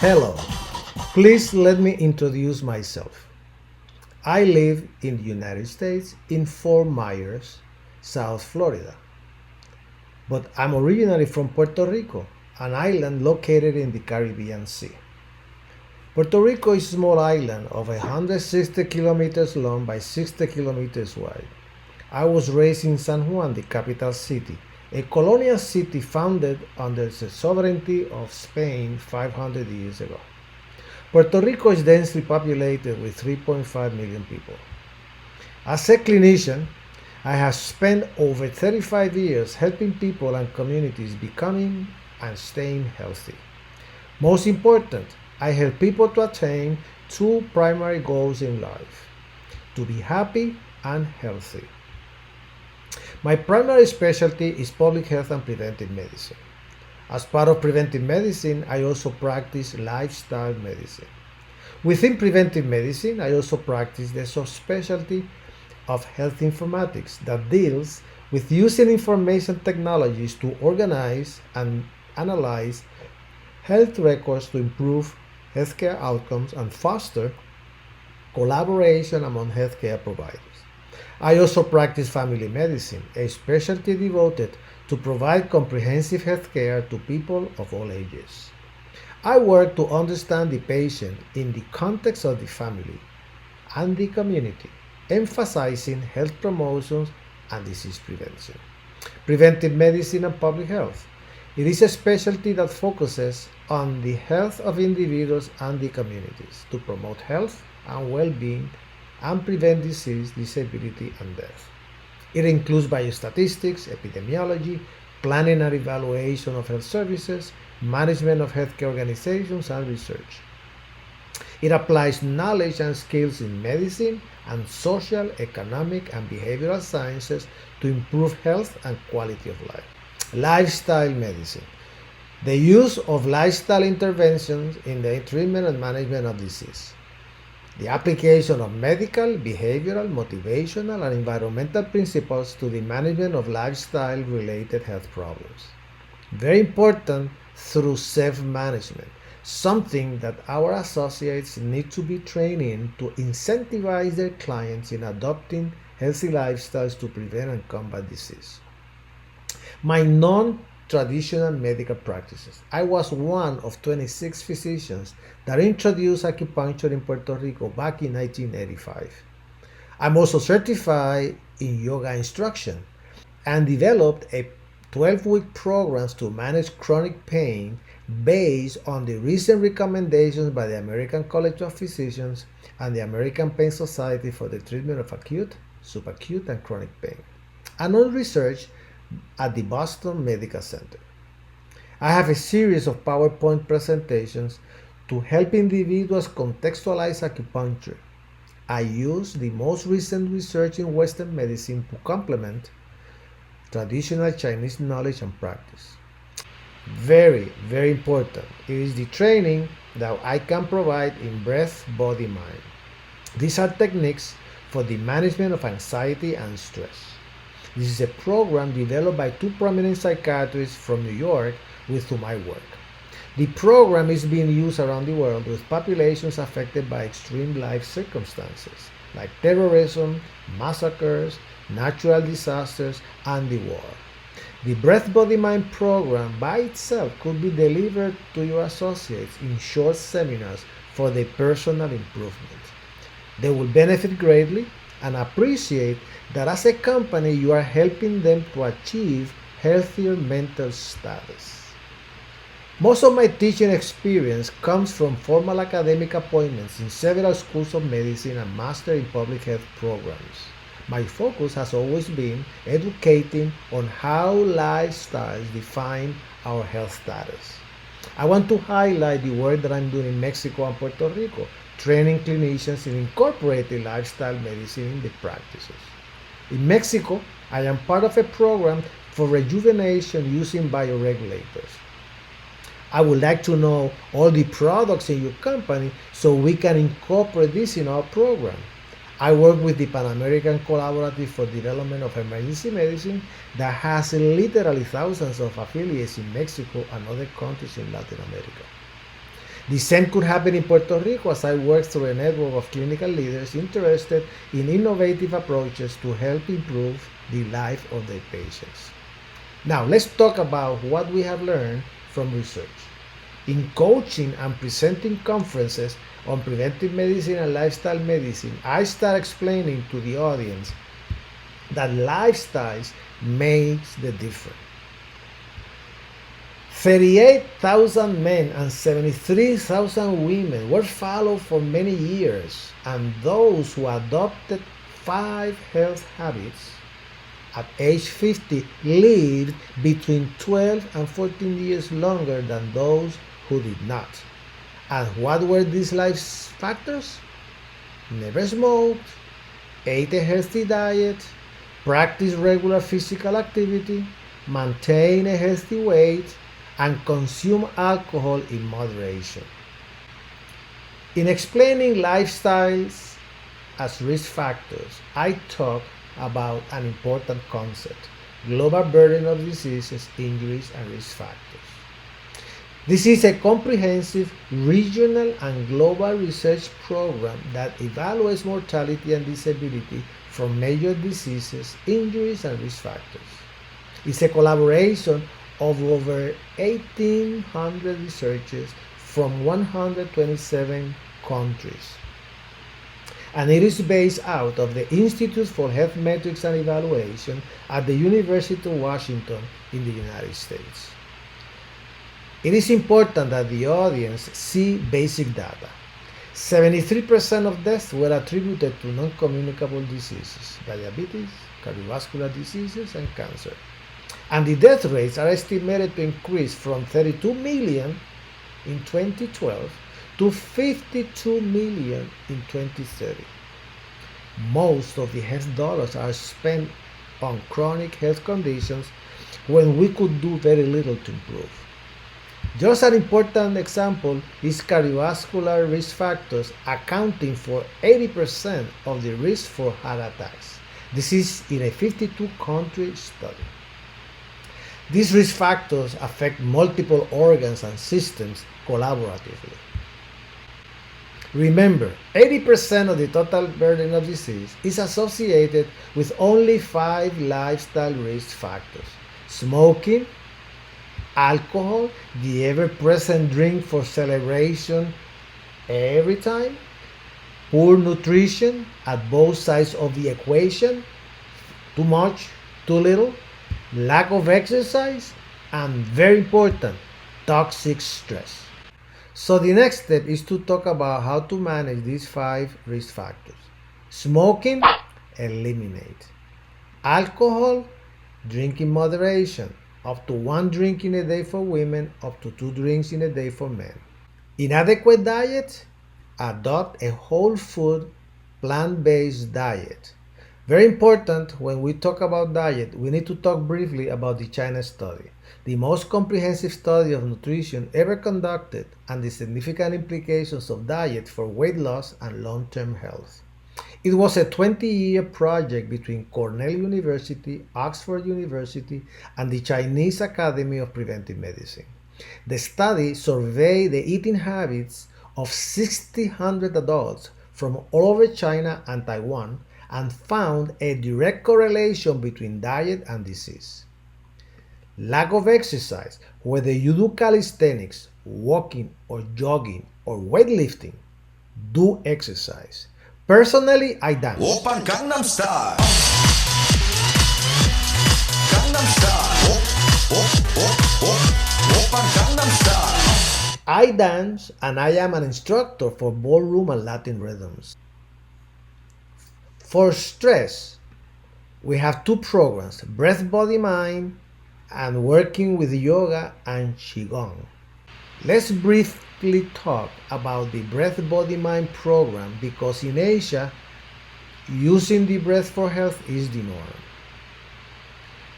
Hello, please let me introduce myself. I live in the United States in Fort Myers, South Florida. But I'm originally from Puerto Rico, an island located in the Caribbean Sea. Puerto Rico is a small island of 160 kilometers long by 60 kilometers wide. I was raised in San Juan, the capital city, a colonial city founded under the sovereignty of Spain 500 years ago. Puerto Rico is densely populated with 3.5 million people. As a clinician, I have spent over 35 years helping people and communities becoming and staying healthy. Most important, I help people to attain two primary goals in life: to be happy and healthy. My primary specialty is public health and preventive medicine. As part of preventive medicine, I also practice lifestyle medicine. Within preventive medicine, I also practice the subspecialty of health informatics that deals with using information technologies to organize and analyze health records to improve healthcare outcomes and foster collaboration among healthcare providers. I also practice family medicine, a specialty devoted to provide comprehensive healthcare to people of all ages. I work to understand the patient in the context of the family and the community, emphasizing health promotions and disease prevention. Preventive medicine and public health. It is a specialty that focuses on the health of individuals and the communities to promote health and well-being and prevent disease, disability, and death. It includes biostatistics, epidemiology, planning and evaluation of health services, management of healthcare organizations, and research. It applies knowledge and skills in medicine and social, economic, and behavioral sciences to improve health and quality of life. Lifestyle medicine. The use of lifestyle interventions in the treatment and management of disease. The application of medical, behavioral, motivational, and environmental principles to the management of lifestyle-related health problems. Very important through self-management, something that our associates need to be trained in to incentivize their clients in adopting healthy lifestyles to prevent and combat disease. My non-traditional medical practices. I was one of 26 physicians that introduced acupuncture in Puerto Rico back in 1985. I'm also certified in yoga instruction and developed a 12-week programs to manage chronic pain based on the recent recommendations by the American College of Physicians and the American Pain Society for the treatment of acute, subacute, and chronic pain, and on research at the Boston Medical Center. I have a series of PowerPoint presentations to help individuals contextualize acupuncture. I use the most recent research in Western medicine to complement traditional Chinese knowledge and practice. Very, very important. It is the training that I can provide in breath, body, mind. These are techniques for the management of anxiety and stress. This is a program developed by two prominent psychiatrists from New York with whom I work. The program is being used around the world with populations affected by extreme life circumstances like terrorism, massacres, natural disasters, and the war. The Breath Body Mind program by itself could be delivered to your associates in short seminars for their personal improvement. They will benefit greatly and appreciate that as a company you are helping them to achieve healthier mental status. Most of my teaching experience comes from formal academic appointments in several schools of medicine and master in public health programs. My focus has always been educating on how lifestyles define our health status. I want to highlight the work that I'm doing in Mexico and Puerto Rico, training clinicians in incorporating lifestyle medicine in the practices. In Mexico, I am part of a program for rejuvenation using bioregulators. I would like to know all the products in your company so we can incorporate this in our program. I work with the Pan American Collaborative for Development of Emergency Medicine that has literally thousands of affiliates in Mexico and other countries in Latin America. The same could happen in Puerto Rico as I work through a network of clinical leaders interested in innovative approaches to help improve the life of their patients. Now, let's talk about what we have learned from research. In coaching and presenting conferences on preventive medicine and lifestyle medicine, I start explaining to the audience that lifestyles makes the difference. 38,000 men and 73,000 women were followed for many years, and those who adopted 5 health habits at age 50 lived between 12 and 14 years longer than those who did not. And what were these life factors? Never smoked, ate a healthy diet, practiced regular physical activity, maintain a healthy weight, and consume alcohol in moderation. In explaining lifestyles as risk factors, I talk about an important concept: global burden of diseases, injuries, and risk factors. This is a comprehensive regional and global research program that evaluates mortality and disability from major diseases, injuries, and risk factors. It's a collaboration of over 1,800 researchers from 127 countries. And it is based out of the Institute for Health Metrics and Evaluation at the University of Washington in the United States. It is important that the audience see basic data. 73% of deaths were attributed to non-communicable diseases, diabetes, cardiovascular diseases, and cancer. And the death rates are estimated to increase from 32 million in 2012 to 52 million in 2030. Most of the health dollars are spent on chronic health conditions when we could do very little to improve. Just an important example is cardiovascular risk factors, accounting for 80% of the risk for heart attacks. This is in a 52-country study. These risk factors affect multiple organs and systems collaboratively. Remember, 80% of the total burden of disease is associated with only 5 lifestyle risk factors: smoking, alcohol, the ever-present drink for celebration every time, poor nutrition at both sides of the equation, too much, too little, lack of exercise, and very important, toxic stress. So the next step is to talk about how to manage these 5 risk factors. Smoking, eliminate. Alcohol, drink in moderation, up to 1 drink in a day for women, up to 2 drinks in a day for men. Inadequate diet, adopt a whole food, plant-based diet. Very important, when we talk about diet, we need to talk briefly about the China study, the most comprehensive study of nutrition ever conducted, and the significant implications of diet for weight loss and long-term health. It was a 20-year project between Cornell University, Oxford University, and the Chinese Academy of Preventive Medicine. The study surveyed the eating habits of 1,600 adults from all over China and Taiwan, and found a direct correlation between diet and disease. Lack of exercise, whether you do calisthenics, walking or jogging or weightlifting, do exercise. Personally, I dance. Oppan Gangnam Style. Gangnam Style. Oppan Gangnam Style. I dance, and I am an instructor for ballroom and Latin rhythms. For stress, we have 2 programs: Breath, Body, Mind, and working with yoga and Qigong. Let's briefly talk about the Breath, Body, Mind program, because in Asia, using the breath for health is the norm.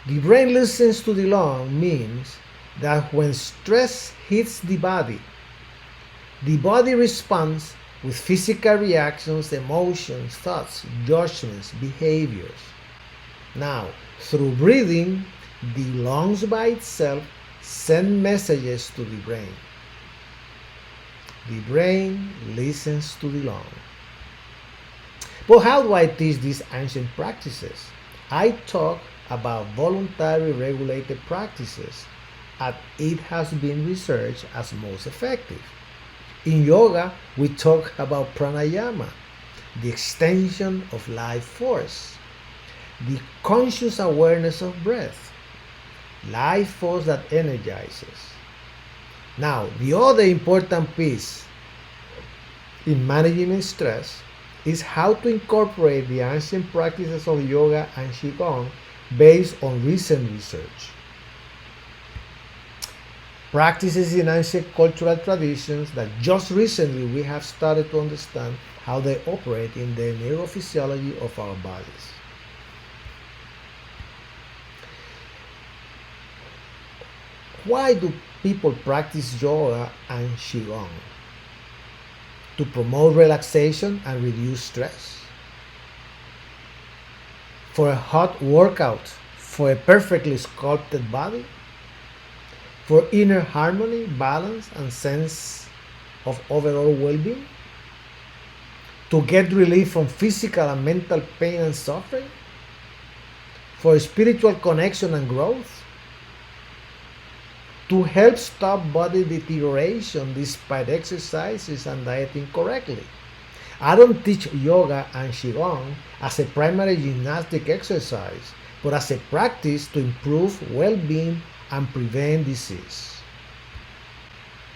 The brain listens to the lung means that when stress hits the body responds with physical reactions, emotions, thoughts, judgments, behaviors. Now, through breathing, the lungs by itself send messages to the brain. The brain listens to the lung. But how do I teach these ancient practices? I talk about voluntary regulated practices as it has been researched as most effective. In yoga, we talk about pranayama, the extension of life force, the conscious awareness of breath, life force that energizes. Now, the other important piece in managing stress is how to incorporate the ancient practices of yoga and Qigong based on recent research. Practices in ancient cultural traditions that just recently we have started to understand how they operate in the neurophysiology of our bodies. Why do people practice yoga and Qigong? To promote relaxation and reduce stress? For a hot workout for a perfectly sculpted body? For inner harmony, balance, and sense of overall well-being? To get relief from physical and mental pain and suffering? For spiritual connection and growth? To help stop body deterioration despite exercises and dieting correctly? I don't teach yoga and Qigong as a primary gymnastic exercise, but as a practice to improve well-being and prevent disease.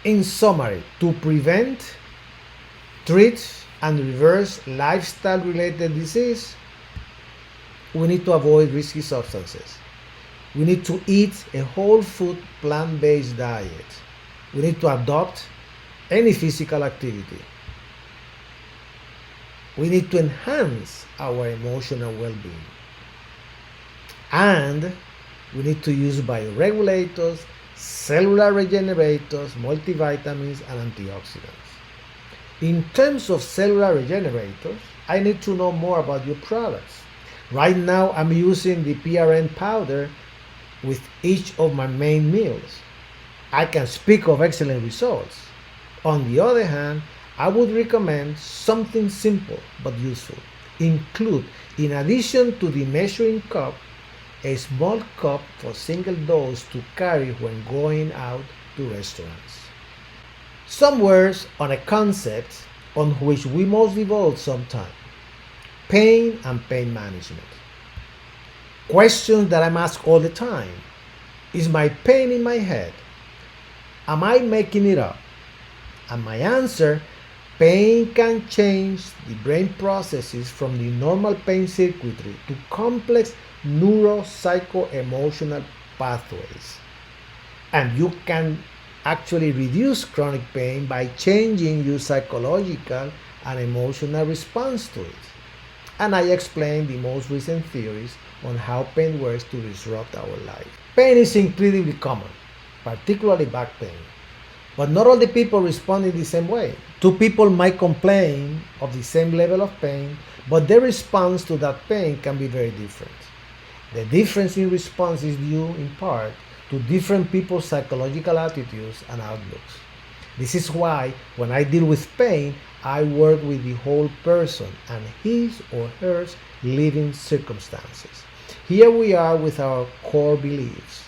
In summary, to prevent, treat, and reverse lifestyle-related disease, we need to avoid risky substances. We need to eat a whole food plant-based diet. We need to adopt any physical activity. We need to enhance our emotional well-being. And we need to use bioregulators, cellular regenerators, multivitamins, and antioxidants. In terms of cellular regenerators, I need to know more about your products. Right now, I'm using the PRN powder with each of my main meals. I can speak of excellent results. On the other hand, I would recommend something simple but useful. Include, in addition to the measuring cup, a small cup for single dose to carry when going out to restaurants. Some words on a concept on which we must devote some time: pain and pain management. Questions that I'm asked all the time: is my pain in my head? Am I making it up? And my answer: pain can change the brain processes from the normal pain circuitry to complex neuropsycho-emotional pathways. And you can actually reduce chronic pain by changing your psychological and emotional response to it. And I explain the most recent theories on how pain works to disrupt our life. Pain is incredibly common, particularly back pain. But not all the people respond in the same way. Two people might complain of the same level of pain, but their response to that pain can be very different. The difference in response is due in part to different people's psychological attitudes and outlooks. This is why when I deal with pain, I work with the whole person and his or her living circumstances. Here we are with our core beliefs,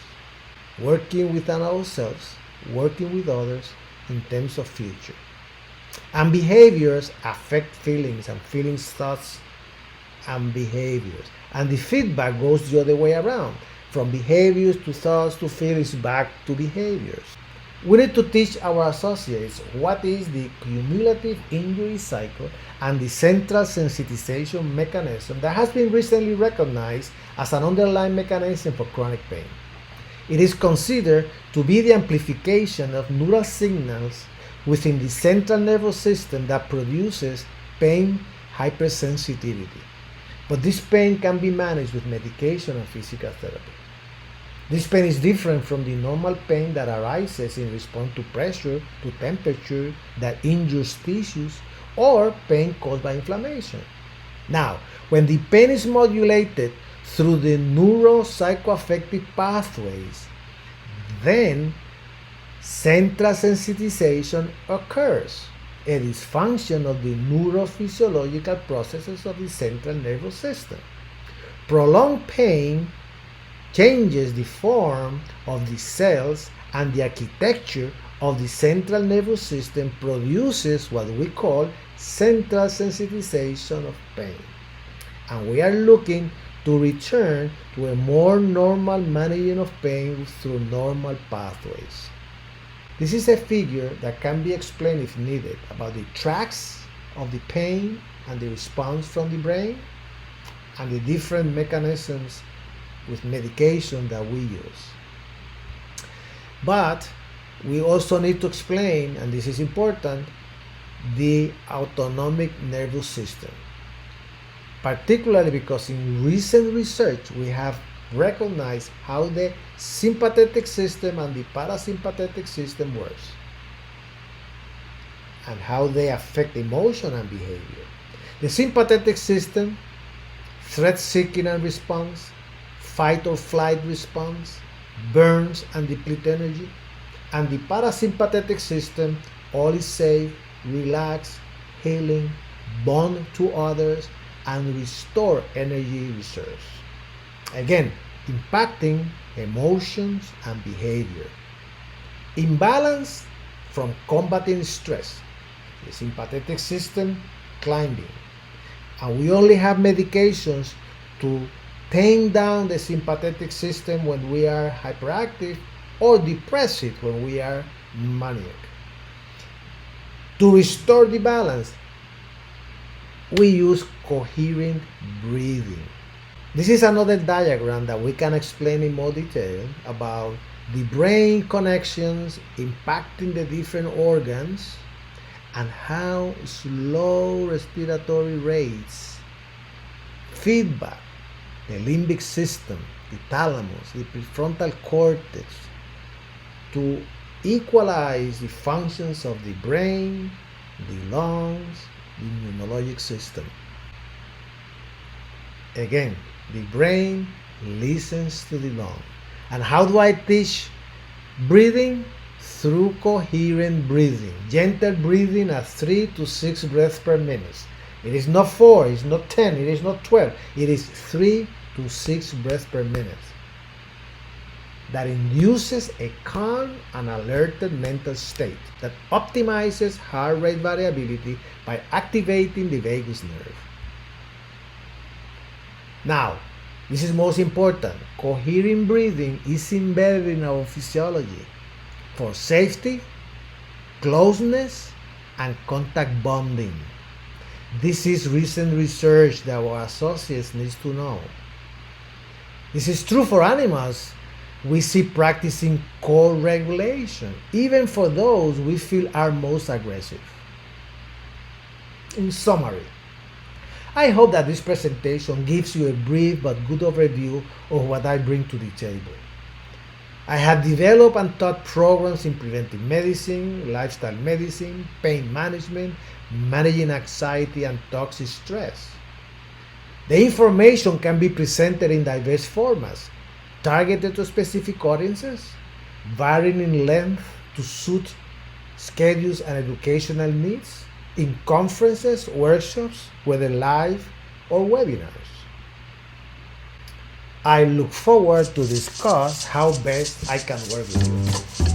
working within ourselves, working with others in terms of future. And behaviors affect feelings, and feelings, thoughts, and behaviors. And the feedback goes the other way around, from behaviors to thoughts to feelings back to behaviors. We need to teach our associates what is the cumulative injury cycle and the central sensitization mechanism that has been recently recognized as an underlying mechanism for chronic pain. It is considered to be the amplification of neural signals within the central nervous system that produces pain hypersensitivity. But this pain can be managed with medication and physical therapy. This pain is different from the normal pain that arises in response to pressure, to temperature, that injures tissues, or pain caused by inflammation. Now, when the pain is modulated through the neuropsychoaffective pathways, then central sensitization occurs, a dysfunction of the neurophysiological processes of the central nervous system. Prolonged pain changes the form of the cells and the architecture of the central nervous system, produces what we call central sensitization of pain. And we are looking to return to a more normal managing of pain through normal pathways. This is a figure that can be explained if needed about the tracks of the pain and the response from the brain and the different mechanisms with medication that we use. But we also need to explain, and this is important, the autonomic nervous system. Particularly because in recent research we have recognized how the sympathetic system and the parasympathetic system works and how they affect emotion and behavior. The sympathetic system, threat seeking and response, fight or flight response, burns and deplete energy, and the parasympathetic system, all is safe, relax, healing, bond to others, and restore energy reserves. Again, impacting emotions and behavior. Imbalance from combating stress. The sympathetic system climbing. And we only have medications to tame down the sympathetic system when we are hyperactive or depress it when we are maniac. To restore the balance, we use coherent breathing. This is another diagram that we can explain in more detail about the brain connections impacting the different organs and how slow respiratory rates, feedback, the limbic system, the thalamus, the prefrontal cortex, to equalize the functions of the brain, the lungs, the immunologic system. Again, the brain listens to the lung. And how do I teach breathing? Through coherent breathing. Gentle breathing at 3 to 6 breaths per minute. It is not 4, it's not 10, it is not 12. It is 3 to 6 breaths per minute. That induces a calm and alerted mental state that optimizes heart rate variability by activating the vagus nerve. Now, this is most important. Coherent breathing is embedded in our physiology for safety, closeness, and contact bonding. This is recent research that our associates need to know. This is true for animals. We see practicing coregulation, even for those we feel are most aggressive. In summary, I hope that this presentation gives you a brief but good overview of what I bring to the table. I have developed and taught programs in preventive medicine, lifestyle medicine, pain management, managing anxiety and toxic stress. The information can be presented in diverse formats, targeted to specific audiences, varying in length to suit schedules and educational needs, in conferences, workshops, whether live or webinars. I look forward to discuss how best I can work with you.